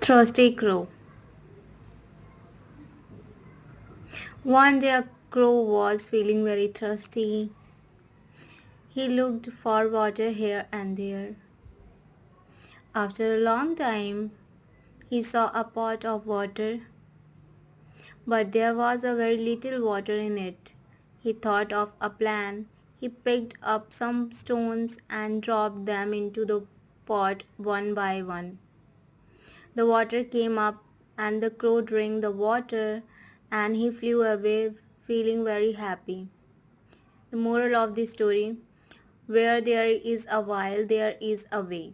Thirsty Crow. One day a crow was feeling very thirsty. He looked for water here and there. After a long time, he saw a pot of water, but there was a very little water in it. He thought of a plan. He picked up some stones and dropped them into the pot one by one. The water came up and the crow drank the water and he flew away feeling very happy. The moral of the story: where there is a will, there is a way.